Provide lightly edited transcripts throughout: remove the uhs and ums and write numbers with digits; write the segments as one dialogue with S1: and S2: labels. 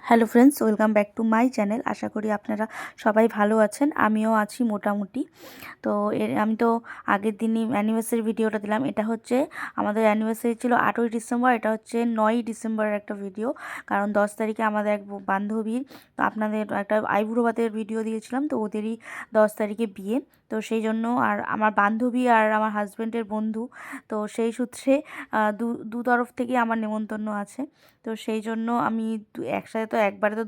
S1: Hello friends, welcome back to my channel. আশা করি আপনারা সবাই ভালো আছেন। আমিও আছি মোটামুটি। তো আমি তো আগের দিনই অ্যানিভার্সারি ভিডিওটা দিলাম। এটা হচ্ছে আমাদের অ্যানিভার্সারি ছিল 8ই ডিসেম্বর, এটা হচ্ছে 9ই ডিসেম্বরের একটা ভিডিও। কারণ 10 তারিখে আমাদের এক বান্ধবীর, আপনাদের একটা আইবুড়ো ভাতের ভিডিও দিয়েছিলাম, তো ওদেরই 10 তারিখে বিয়ে। তো সেই জন্য আর আমার বান্ধবী আর আমার হাজব্যান্ডের বন্ধু, তো সেই সূত্রে দু তরফ থেকে আমার নেমন্তন্ন আছে। তো সেই জন্য আমি একসাথে তো একবারে তো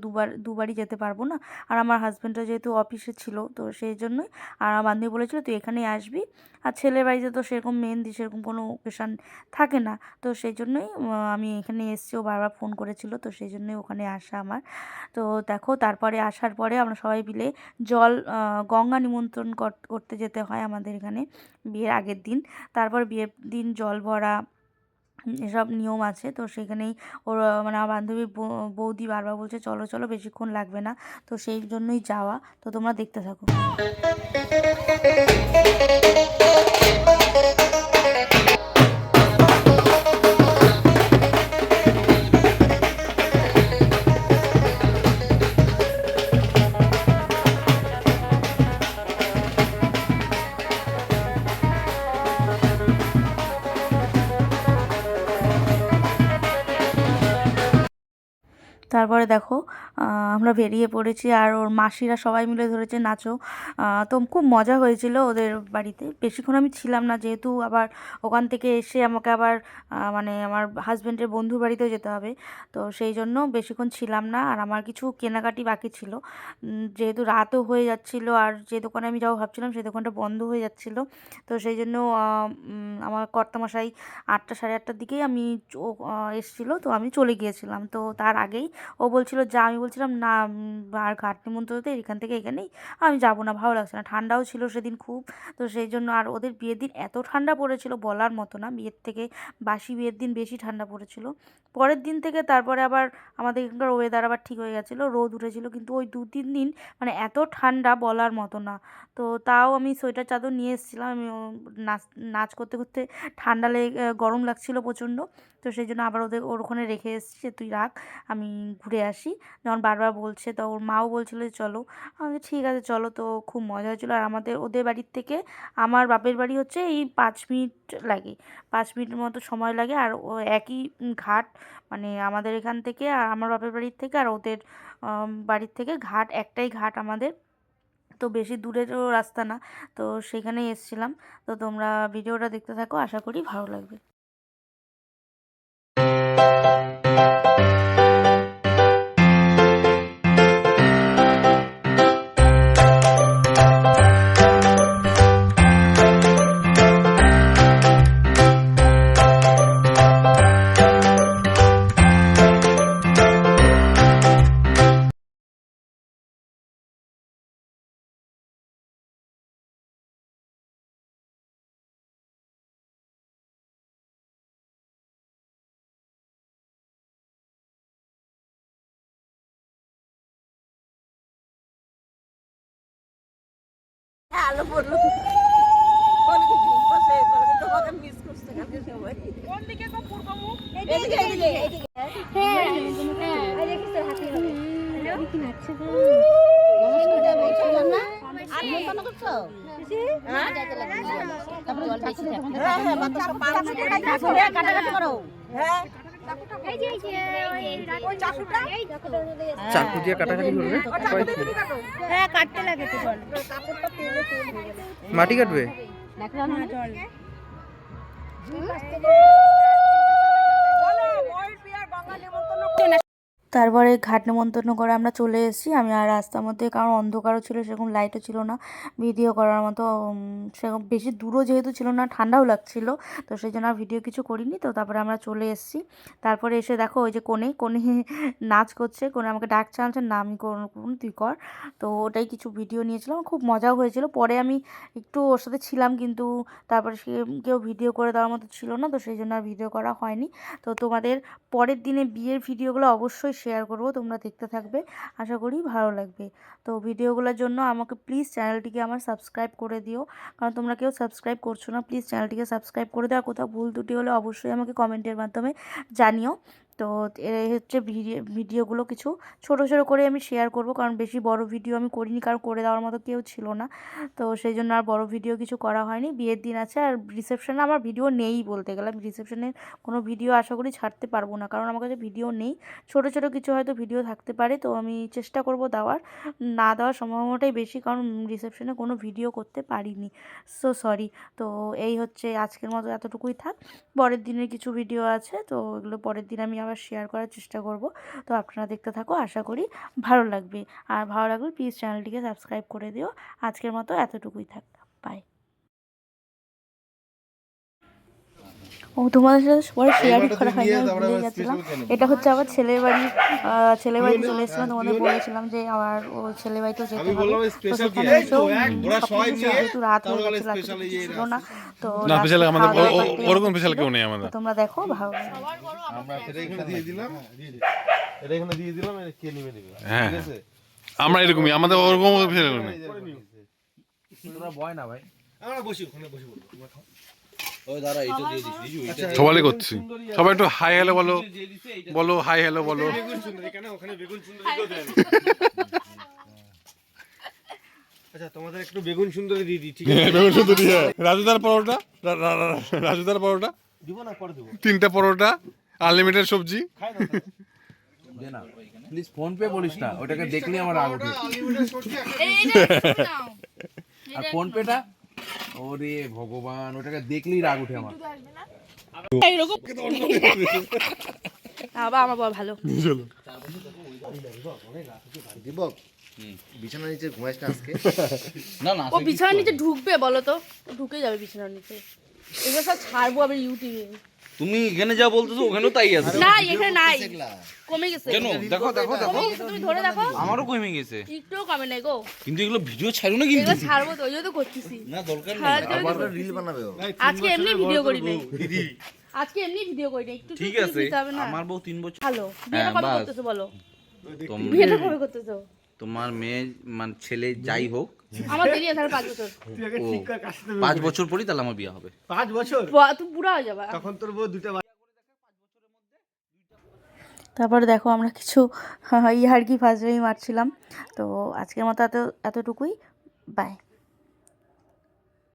S1: দুবারই যেতে পারবো না। আর আমার হাজব্যান্ডও যেহেতু অফিসে ছিল, তো সেই জন্যই। আর আমার বান্ধবী বলেছিল তুই এখানেই আসবি। আর ছেলের বাড়িতে তো সেরকম মেহেন্দি সেরকম কোনো ওকেশান থাকে না, তো সেই জন্যই আমি এখানে এসেছি। ও বারবার ফোন করেছিল, তো সেই জন্যই ওখানে আসা আমার। তো দেখো, তারপরে আসার পরে আমরা সবাই মিলে গঙ্গা নিমন্ত্রণ করতে যেতে হয় আমাদের এখানে বিয়ের আগের দিন। তারপর বিয়ের দিন জল ভরা এসব নিয়ম আছে। তো সেখানেই ওর মানে আমার বান্ধবী বৌদি বারবার বলছে চলো চলো, বেশিক্ষণ লাগবে না। তো সেই জন্যই যাওয়া। তো তোমরা দেখতে থাকো। তারপরে দেখো, আমরা বেরিয়ে পড়েছি আর ওর মাসিরা সবাই মিলে ধরেছে নাচো। তো খুব মজা হয়েছিল ওদের বাড়িতে। বেশিক্ষণ আমি ছিলাম না, যেহেতু আবার ওখান থেকে এসে আমাকে আবার মানে আমার হাজব্যান্ডের বন্ধুর বাড়িতেও যেতে হবে। তো সেই জন্য বেশিক্ষণ ছিলাম না। আর আমার কিছু কেনাকাটি বাকি ছিল, যেহেতু রাতও হয়ে যাচ্ছিল আর যে দোকানে আমি যাবো ভাবছিলাম সেই দোকানটা বন্ধ হয়ে যাচ্ছিল। তো সেই জন্য আমার কর্তামশাই 8টা সাড়ে 8টার দিকেই এসেছিলো, তো আমি চলে গিয়েছিলাম। তো তার আগেই ও বলছিল যা, আমি বলছিলাম না, আর ঘাট নিমন্ত্রণতে এখান থেকে এখানেই, আমি যাবো না, ভালো লাগছে না। ঠান্ডাও ছিল সেদিন খুব। তো সেই জন্য আর ওদের বিয়ের দিন এত ঠান্ডা পড়েছিল বলার মতো না, বিয়ের থেকে বাসি বিয়ের দিন বেশি ঠান্ডা পড়েছিল। পরের দিন থেকে তারপরে আবার আমাদের এখানকার ওয়েদার আবার ঠিক হয়ে গেছিলো, রোদ উঠেছিল, কিন্তু ওই 2-3 দিন মানে এত ঠান্ডা বলার মতো না। তো তাও আমি সোয়েটার চাদর নিয়ে এসেছিলাম। আমি নাচ নাচ করতে করতে ঠান্ডা লেগে গরম লাগছিলো প্রচণ্ড। তো সেই জন্য আবার ওর ওখানে রেখে এসেছি যে তুই রাখ, আমি ঘুরে আসি। যখন বারবার বলছে, তো ওর মাও বলছিল যে চলো, আমি ঠিক আছে চলো। তো খুব মজা হয়েছিলো। আর ওদের বাড়ির থেকে আমার বাপের বাড়ি হচ্ছে এই 5 মিনিট লাগে, 5 মিনিটের মতো সময় লাগে। আর ও একই ঘাট, মানে আমাদের এখান থেকে আর আমার বাপের বাড়ির থেকে আর ওদের বাড়ির থেকে ঘাট একটাই ঘাট আমাদের। তো বেশি দূরেরও রাস্তা না। তো সেখানেই এসেছিলাম। তো তোমরা ভিডিওটা দেখতে থাকো, আশা করি ভালো লাগবে।
S2: আলো পড়লো বলে কি ঘুম পাশে বলে কি তোমাকে মিস করতে কালকে সবাই কোন দিকে গো পূর্ব মুখ এইদিকে এইদিকে হ্যাঁ হ্যাঁ এই দেখিস তোর হাতি হবে হ্যালো কি নাচছে গো নমস্কার বলছো না আর মন কেন করছো হ্যাঁ যাইতে লাগছে তারপর জল বেশি হ্যাঁ হ্যাঁ বাতাস পাড়া কাটাকাটি করো হ্যাঁ
S3: চাকু দিয়ে কাটাকাটি করবে,
S2: হ্যাঁ কাটতে লাগে তো জল
S3: মাটি কাটবে।
S1: তারপরে ঘাট নেমন্তন্ন করে আমরা চলে এসেছি। আমি আর রাস্তার মধ্যে, কারণ অন্ধকারও ছিল, সেরকম লাইটও ছিল না ভিডিও করার মতো। সেরকম বেশি দূরও যেহেতু ছিল না, ঠান্ডাও লাগছিল, তো সেই জন্য আর ভিডিও কিছু করিনি। তো তারপরে আমরা চলে এসেছি। তারপরে এসে দেখো ওই যে কোণে কোণে নাচ করছে, কোণে আমাকে ডাকছে, আনছে না, আমি করুন তুই কর। তো ওটাই কিছু ভিডিও নিয়েছিলাম, খুব মজাও হয়েছিল। পরে আমি একটু ওর সাথে ছিলাম, কিন্তু তারপরে সে কেউ ভিডিও করে দেওয়ার মতো ছিল না, তো সেই জন্য আর ভিডিও করা হয়নি। তো তোমাদের পরের দিনে বিয়ের ভিডিওগুলো অবশ্যই শেয়ার করব, তোমরা দেখতে থাকবে, আশা করি ভালো লাগবে। তো ভিডিওগুলোর জন্য আমাকে প্লিজ চ্যানেলটিকে আমার সাবস্ক্রাইব করে দিও, কারণ তোমরা কেউ সাবস্ক্রাইব করছো না। প্লিজ চ্যানেলটিকে সাবস্ক্রাইব করে দাও। কোথাও ভুল ত্রুটি হলে অবশ্যই আমাকে কমেন্টের মাধ্যমে জানিও। তো এই হচ্ছে ভিডিওগুলো কিছু ছোট ছোট করে আমি শেয়ার করব, কারণ বেশি বড় ভিডিও আমি করিনি, কারণ করে দেওয়ার মতো কেউ ছিল না। তো সেই জন্য আর বড় ভিডিও কিছু করা হয়নি। বিয়ের দিন আছে, আর রিসেপশনে আমার ভিডিও নেই বলতে গেলে। আমি রিসেপশনের কোনো ভিডিও আশা করি ছাড়তে পারবো না, কারণ আমার কাছে ভিডিও নেই। ছোট ছোট কিছু হয়তো ভিডিও থাকতে পারে, তো আমি চেষ্টা করব দেওয়ার। না দেওয়ার সম্ভাবনাটাই বেশি, কারণ রিসেপশনে কোনো ভিডিও করতে পারিনি। So sorry. তো এই হচ্ছে আজকের মতো এতটুকুই থাক। পরের দিনের কিছু ভিডিও আছে, তো এগুলো পরের দিন আমি আবার শেয়ার করার চেষ্টা করব। তো আপনারা দেখতে থাকো, আশা করি ভালো লাগবে। আর ভালো লাগলে প্লিজ চ্যানেলটিকে সাবস্ক্রাইব করে দিও। আজকের মতো এতটুকুই থাক। বাই। ও তোমাদের সাথে সবাই শেয়ারই করা হয়নি, আমি ভুলে গেছিলাম। এটা হচ্ছে আবার ছেলের বাড়ি। ছেলের বাড়িতে চলে এসেছিলাম, তোমাদের বলেছিলাম যে আমার ও ছেলের বাড়িতেও যেতে হবে। তো সেখানে এসেও সব কিছু যেহেতু রাত হয়ে গেছিলো, আর কিছু ছিল না। তো
S3: স্পেশাল আমাদের ওরকম স্পেশাল কেউ নেই
S1: তো
S3: আমাদের।
S1: তোমরা দেখো ভালো লাগবে।
S4: আমরা এটা এখানে দিয়ে দিলাম, এটা এখানে দিয়ে দিলাম, এটা কে নেবে নেবে,
S3: হ্যাঁ
S4: ঠিক আছে?
S3: আমরা এরকমই, আমাদের ওরকম স্পেশাল নেই।
S4: তোরা বয় না ভাই, আমরা বসি ওখানে বসে বলবো। ওই দাঁড়া, এটা দিয়ে দিছি, এইটা
S3: সবাই করছি, সবাই একটু হাই হ্যালো বলো, বলো হাই হ্যালো বলো।
S4: বেগুন সুন্দরী কেন ওখানে বেগুন সুন্দরী কেউ দেয় না। আচ্ছা তোমাদের একটু বেগুন সুন্দরী দিয়ে দিই, ঠিক আছে?
S3: বেগুন শুধু দিয়ে রাজুদার পরোটা, রাজুদার পরোটা,
S4: দিব না, পরে দেবো।
S3: 3টা পরোটা, আনলিমিটেড সবজি।
S4: খাই না
S5: দে না প্লিজ, ফোন পে বলিস না, ওটাকে দেখলে আমার রাগ ওঠে। আর ফোন পেটা, ওরে ভগবান, ওটাকে দেখলেই রাগ ওঠে আমার।
S1: আবার আমার বাবা ভালো।
S6: দীপক, বিছানার নিচে ঘুমাইস না আজকে?
S5: না না,
S1: ও বিছানার নিচে ঢুকবে বলো তো? ঢুকে যাবে বিছানার নিচে। এগুলো সব ছাড়বো আবার ইউটিউবে।
S5: তুমি এখানে যা বলতেছো ওখানেও তাই আছে।
S1: না এখানে নাই, কমে গেছে।
S5: কেন? দেখো দেখো দেখো,
S1: কমে গেছে, তুমি ধরে দেখো।
S5: আমারও কমে গেছে,
S1: একটুও কমে নাই গো।
S5: কিন্তু এগুলো ভিডিও ছাড়ো না কিন্তু।
S1: এগুলো ছাড়বো তো, ওই জন্য তো করতেছি।
S5: না দরকার নেই।
S1: ছাড়ার জন্য
S6: আবার
S1: তো করতেছি।
S6: রিল বানাবে ও।
S1: আজকে এমনি ভিডিও করি নাই। আজকে এমনি ভিডিও করি নাই, একটু
S5: ঠিক আছে, আমার বউ 3 বছর।
S1: ভালো। বিয়েটা কবে
S5: বাস।
S1: করতেছো বলো?
S5: তোম-
S1: বিয়েটা কবে করতেছো?
S5: তোমার মেয়ে মানে ছেলে যাই হোক,
S1: আমার দেরি আছে আর 5 বছর।
S5: ও 5 বছর পরই তাহলে আমার বিয়ে হবে।
S4: 5 বছর
S1: তুমি বুড়া হয়ে যাবা।
S4: তখন তোর বউ দুটো
S1: তারপরে দেখো আমরা কিছু ইয়ার্কি ফাজলামি মারছিলাম। তো আজকের মতো এতটুকুই। বাই।